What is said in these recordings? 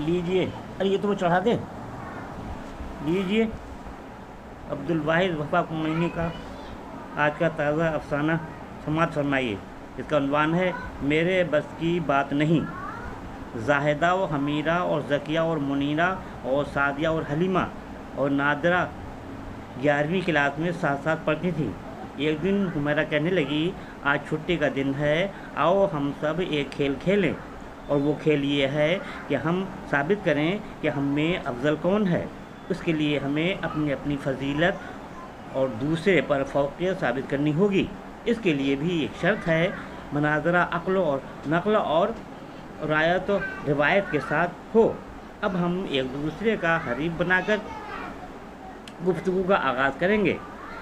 لیجئے، ارے یہ تو چڑھا دیں، لیجئے عبدالواحد وفا کمینی کا آج کا تازہ افسانہ سماعت فرمائیے۔ اس کا عنوان ہے میرے بس کی بات نہیں۔ زاہدہ و حمیرہ اور ذکیہ اور منیرہ اور سعدیہ اور حلیمہ اور نادرہ 11ویں کلاس میں ساتھ ساتھ پڑھتی تھیں۔ ایک دن حمیرہ کہنے لگی، آج چھٹی کا دن ہے، آؤ ہم سب ایک کھیل کھیلیں، اور وہ کھیل یہ ہے کہ ہم ثابت کریں کہ ہم میں افضل کون ہے۔ اس کے لیے ہمیں اپنی اپنی فضیلت اور دوسرے پر فوقیت ثابت کرنی ہوگی۔ اس کے لیے بھی ایک شرط ہے، مناظرہ عقل اور نقل اور رعایت و روایت کے ساتھ ہو۔ اب ہم ایک دوسرے کا حریف بنا کر گفتگو کا آغاز کریں گے۔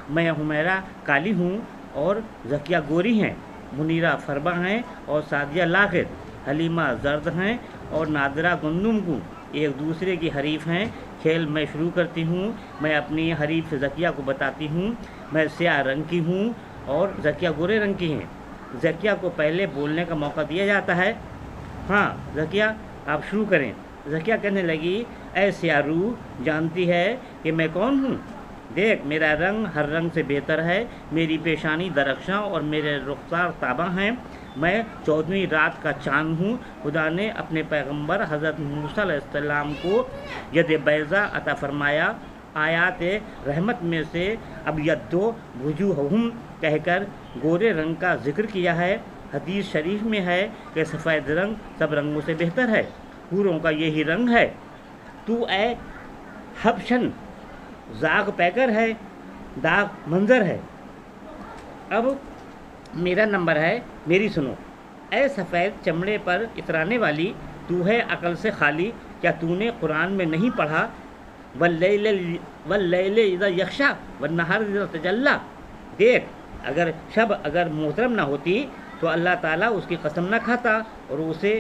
میں حمیرہ کالی ہوں اور ذکیہ گوری ہیں، منیرہ فربہ ہیں اور سعدیہ لاغر، حلیمہ زرد ہیں اور نادرہ گندم گوں، ایک دوسرے کی حریف ہیں۔ کھیل میں شروع کرتی ہوں۔ میں اپنی حریف ذکیہ کو بتاتی ہوں، میں سیاہ رنگ کی ہوں اور ذکیہ گورے رنگ کی ہیں۔ ذکیہ کو پہلے بولنے کا موقع دیا جاتا ہے۔ ہاں ذکیہ، آپ شروع کریں۔ ذکیہ کہنے لگی، اے سیاہ روح، جانتی ہے کہ میں کون ہوں؟ دیکھ، میرا رنگ ہر رنگ سے بہتر ہے، میری پیشانی درخشاں اور میرے رخسار تاباں ہیں۔ میں 14ویں رات کا چاند ہوں۔ خدا نے اپنے پیغمبر حضرت موسیٰ علیہ السلام کو ید بیضا عطا فرمایا۔ آیات رحمت میں سے ابیض وجوہہم کہہ کر گورے رنگ کا ذکر کیا ہے۔ حدیث شریف میں ہے کہ سفید رنگ سب رنگوں سے بہتر ہے، حوروں کا یہی رنگ ہے۔ تو اے حبشن زاغ پیکر ہے، داغ منظر ہے۔ اب میرا نمبر ہے، میری سنو۔ اے سفید چمڑے پر اترانے والی، تو ہے عقل سے خالی، کیا تو نے قرآن میں نہیں پڑھا واللیل اذا یغشی والنہار اذا تجلی؟ دیکھ، اگر محترم نہ ہوتی تو اللہ تعالیٰ اس کی قسم نہ کھاتا اور اسے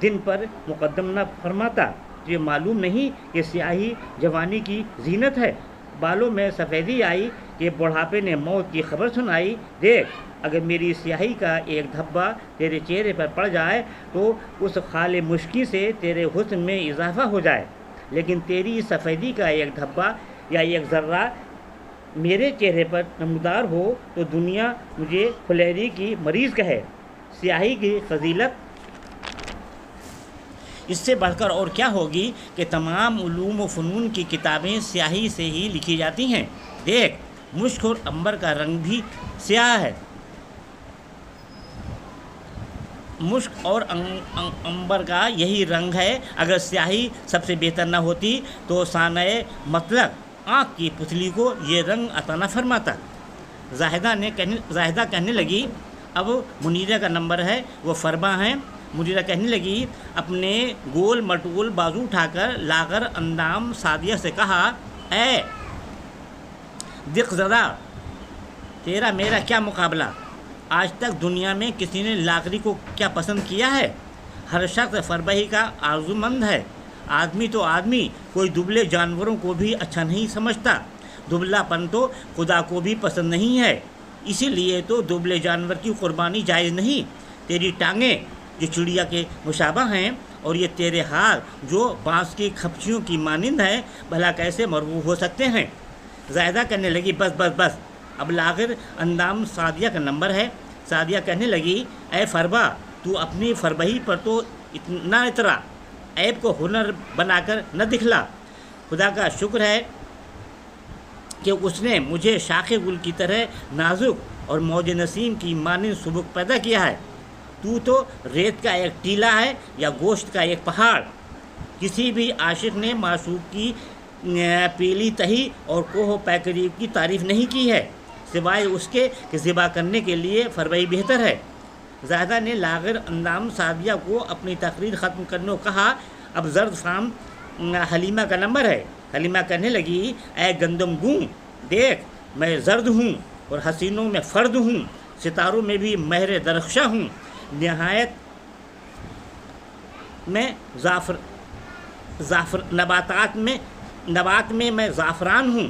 دن پر مقدم نہ فرماتا۔ یہ معلوم نہیں کہ سیاہی جوانی کی زینت ہے؟ بالوں میں سفیدی آئی کہ بڑھاپے نے موت کی خبر سنائی۔ دیکھ، اگر میری سیاہی کا ایک دھبا تیرے چہرے پر پڑ جائے تو اس خال مشکی سے تیرے حسن میں اضافہ ہو جائے، لیکن تیری سفیدی کا ایک دھبا یا ایک ذرہ میرے چہرے پر نمودار ہو تو دنیا مجھے فلیری کی مریض کہے۔ سیاہی کی فضیلت اس سے بڑھ کر اور کیا ہوگی کہ تمام علوم و فنون کی کتابیں سیاہی سے ہی لکھی جاتی ہیں۔ دیکھ، مشک اور عنبر کا رنگ بھی سیاہ ہے۔ مشک اور عنبر کا یہی رنگ ہے۔ اگر سیاہی سب سے بہتر نہ ہوتی تو صانع مطلق آنکھ کی پتلی کو یہ رنگ عطا نہ فرماتا۔ زاہدہ کہنے لگی، اب منیرہ کا نمبر ہے، وہ فربہ ہیں۔ منیرہ کہنے لگی، اپنے گول مٹول بازو اٹھا کر لاغر اندام سعدیہ سے کہا، اے دق زدہ، تیرا میرا کیا مقابلہ؟ آج تک دنیا میں کسی نے لاغری کو کیا پسند کیا ہے؟ ہر شخص فربہی کا آرزو مند ہے۔ آدمی تو آدمی، کوئی دبلے جانوروں کو بھی اچھا نہیں سمجھتا۔ دبلا پن تو خدا کو بھی پسند نہیں ہے، اسی لیے تو دبلے جانور کی قربانی جائز نہیں۔ تیری ٹانگیں جو چڑیا کے مشابہ ہیں اور یہ تیرے ہاتھ جو بانس کی کھپچیوں کی مانند ہیں، بھلا کیسے مرغوب ہو سکتے ہیں؟ زاہدہ کہنے لگی، بس بس بس، اب لاغر اندام سعدیہ کا نمبر ہے۔ سعدیہ کہنے لگی، اے فربہ، تو اپنی فربہی پر تو نہ اترا، عیب کو ہنر بنا کر نہ دکھلا۔ خدا کا شکر ہے کہ اس نے مجھے شاخ گل کی طرح نازک اور موج نسیم کی مانند سبک پیدا کیا ہے۔ تو ریت کا ایک ٹیلا ہے یا گوشت کا ایک پہاڑ۔ کسی بھی عاشق نے معشوق کی پیلی تہی اور کوہ پیکریب کی تعریف نہیں کی ہے، سوائے اس کے کہ ذبح کرنے کے لیے فربہی بہتر ہے۔ زاہدہ نے لاغر اندام سعدیہ کو اپنی تقریر ختم کرنے کو کہا۔ اب زرد فام حلیمہ کا نمبر ہے۔ حلیمہ کہنے لگی، اے گندم گوں، دیکھ، میں زرد ہوں اور حسینوں میں فرد ہوں، ستاروں میں بھی مہر درخشاں ہوں، نہایت میں نبات میں میں زعفران ہوں،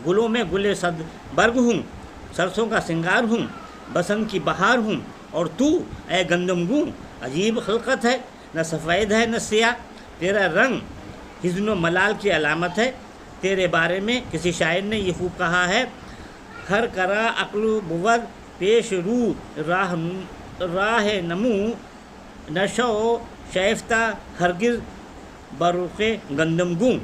گلوں میں گل صد برگ ہوں، سرسوں کا سنگار ہوں، بسنت کی بہار ہوں۔ اور تو اے گندم گوں، عجیب خلقت ہے، نہ سفید ہے نہ سیاہ، تیرا رنگ حزن و ملال کی علامت ہے۔ تیرے بارے میں کسی شاعر نے یہ خوب کہا ہے، ہر کرا عقل و بود پیش رو راہ نمو، نشو شیفتہ ہرگز برق گندم گوں،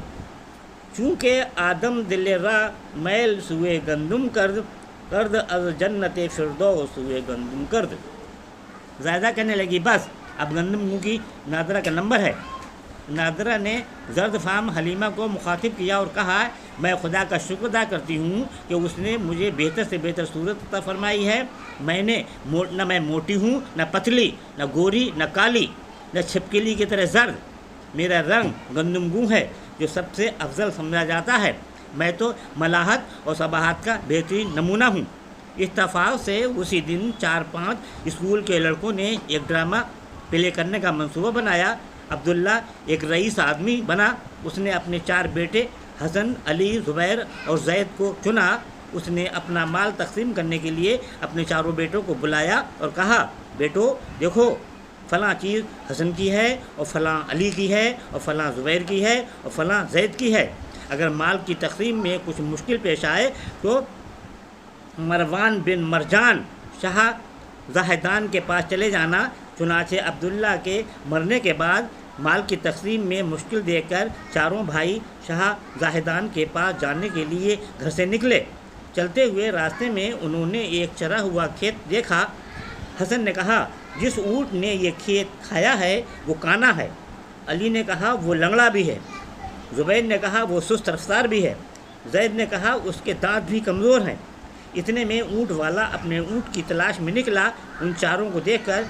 چونکہ آدم دل را میل سوئے گندم کرد از جنت فردوس سوئے گندم کرد۔ زائدہ کہنے لگی بس اب گندم گوں کی نادرہ کا نمبر ہے۔ نادرہ نے زرد فام حلیمہ کو مخاطب کیا اور کہا، میں خدا کا شکر ادا کرتی ہوں کہ اس نے مجھے بہتر سے بہتر صورت عطا فرمائی ہے۔ نہ میں موٹی ہوں، نہ پتلی، نہ گوری، نہ کالی، نہ چھپکلی کی طرح زرد۔ میرا رنگ گندم گوں ہے جو سب سے افضل سمجھا جاتا ہے۔ میں تو ملاحت اور صباحت کا بہترین نمونہ ہوں۔ اتفاق سے اسی دن 4-5 اسکول کے لڑکوں نے ایک ڈرامہ پلے کرنے کا منصوبہ بنایا۔ عبداللہ ایک رئیس آدمی بنا۔ اس نے اپنے 4 بیٹے حسن، علی، زبیر اور زید کو چنا۔ اس نے اپنا مال تقسیم کرنے کے لیے اپنے 4 بیٹوں کو بلایا اور کہا، بیٹو دیکھو فلاں چیز حسن کی ہے اور فلاں علی کی ہے اور فلاں زبیر کی ہے اور فلاں زید کی ہے۔ اگر مال کی تقسیم میں کچھ مشکل پیش آئے تو مروان بن مرجان شاہ زاہدان کے پاس چلے جانا۔ چنانچہ عبداللہ کے مرنے کے بعد مال کی تقسیم میں مشکل دیکھ کر 4 بھائی شاہ زاہدان کے پاس جانے کے لیے گھر سے نکلے۔ چلتے ہوئے راستے میں انہوں نے ایک چرا ہوا کھیت دیکھا۔ حسن نے کہا، جس اونٹ نے یہ کھیت کھایا ہے وہ کانا ہے۔ علی نے کہا، وہ لنگڑا بھی ہے۔ زبیر نے کہا، وہ سست رفتار بھی ہے۔ زید نے کہا، اس کے دانت بھی کمزور ہیں۔ اتنے میں اونٹ والا اپنے اونٹ کی تلاش میں نکلا۔ ان 4 کو دیکھ کر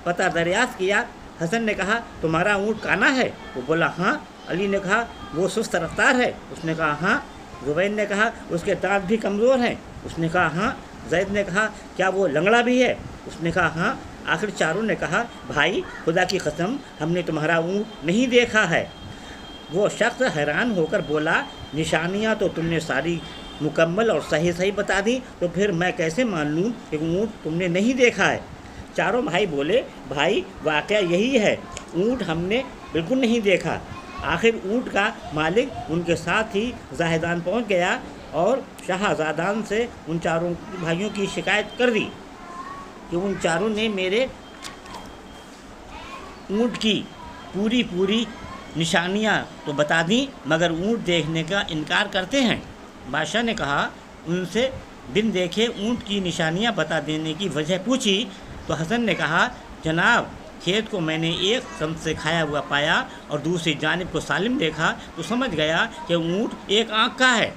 پتہ دریافت کیا۔ حسن نے کہا، تمہارا اونٹ کانا ہے؟ وہ بولا، ہاں۔ علی نے کہا، وہ سست رفتار ہے؟ اس نے کہا، ہاں۔ زبیر نے کہا، اس کے دانت بھی کمزور ہیں؟ اس نے کہا، ہاں۔ زید نے کہا، کیا وہ لنگڑا بھی ہے؟ اس نے کہا، ہاں۔ آخر 4 نے کہا، بھائی خدا کی قسم ہم نے تمہارا اونٹ نہیں دیکھا ہے۔ وہ شخص حیران ہو کر بولا، نشانیاں تو تم نے ساری مکمل اور صحیح بتا دی، تو پھر میں کیسے مان لوں کہ اونٹ تم نے نہیں دیکھا ہے؟ 4 بھائی بولے، بھائی واقعہ یہی ہے، اونٹ ہم نے بالکل نہیں دیکھا۔ آخر اونٹ کا مالک ان کے ساتھ ہی زاہدان پہنچ گیا اور شاہ زادان سے ان 4 بھائیوں کی شکایت کر دی کہ ان 4 نے میرے اونٹ کی پوری نشانیاں تو بتا دیں مگر اونٹ دیکھنے کا انکار کرتے ہیں۔ بادشاہ نے کہا، ان سے بن دیکھے اونٹ کی نشانیاں بتا دینے کی وجہ پوچھی تو حسن نے کہا، جناب کھیت کو میں نے ایک سمت سے کھایا ہوا پایا اور دوسری جانب کو سالم دیکھا تو سمجھ گیا کہ اونٹ ایک آنکھ کا ہے۔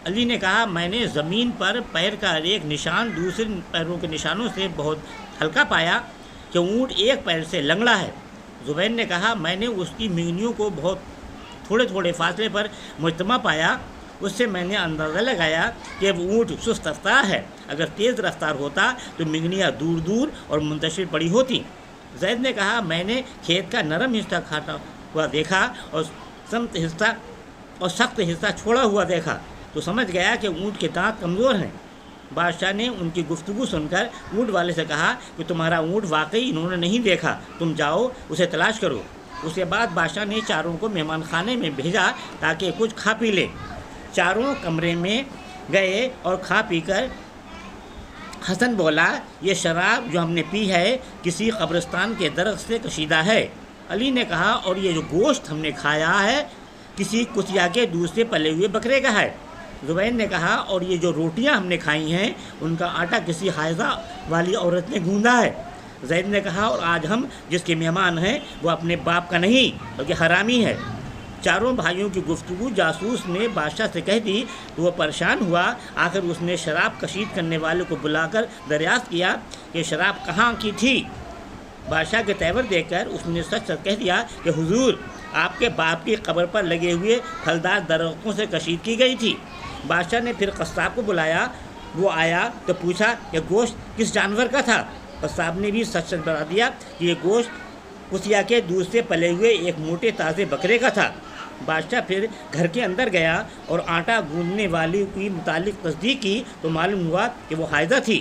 علی نے کہا، میں نے زمین پر پیر کا ایک نشان دوسرے پیروں کے نشانوں سے بہت ہلکا پایا کہ اونٹ ایک پیر سے لنگڑا ہے۔ زبیر نے کہا، میں نے اس کی مینگنیوں کو بہت تھوڑے فاصلے پر مجتمع پایا، اس سے میں نے اندازہ لگایا کہ وہ اونٹ سست رفتار ہے، اگر تیز رفتار ہوتا تو مینگنیاں دور اور منتشر پڑی ہوتی۔ زید نے کہا، میں نے کھیت کا نرم حصہ کھاتا ہوا دیکھا اور سخت حصہ چھوڑا ہوا دیکھا تو سمجھ گیا کہ اونٹ کے دانت کمزور ہیں۔ بادشاہ نے ان کی گفتگو سن کر اونٹ والے سے کہا کہ تمہارا اونٹ واقعی انہوں نے نہیں دیکھا، تم جاؤ اسے تلاش کرو۔ اس کے بعد بادشاہ نے 4 کو مہمان خانے میں بھیجا تاکہ کچھ کھا پی لے۔ 4 کمرے میں گئے اور کھا پی کر حسن بولا، یہ شراب جو ہم نے پی ہے کسی قبرستان کے درخت سے کشیدہ ہے۔ علی نے کہا، اور یہ جو گوشت ہم نے کھایا ہے کسی کتیا کے دودھ سے پلے ہوئے بکرے کا ہے۔ زبیر نے کہا، اور یہ جو روٹیاں ہم نے کھائی ہیں ان کا آٹا کسی حائضہ والی عورت نے گوندا ہے۔ زید نے کہا، اور آج ہم جس کے مہمان ہیں وہ اپنے باپ کا نہیں بلکہ حرامی ہے۔ 4 بھائیوں کی گفتگو جاسوس نے بادشاہ سے کہہ دی تو وہ پریشان ہوا۔ آخر اس نے شراب کشید کرنے والے کو بلا کر دریافت کیا کہ شراب کہاں کی تھی۔ بادشاہ کے تیور دیکھ کر اس نے سچ کہہ دیا کہ حضور آپ کے باپ کی قبر پر لگے ہوئے پھلدار درختوں سے کشید کی گئی تھی۔ بادشاہ نے پھر قصاب کو بلایا، وہ آیا تو پوچھا کہ گوشت کس جانور کا تھا۔ قصاب نے بھی سچ بتا دیا کہ یہ گوشت کتیا کے دودھ سے پلے ہوئے ایک موٹے تازے بکرے کا تھا۔ بادشاہ پھر گھر کے اندر گیا اور آٹا گوندنے والی کی متعلق تصدیق کی تو معلوم ہوا کہ وہ حائضہ تھی۔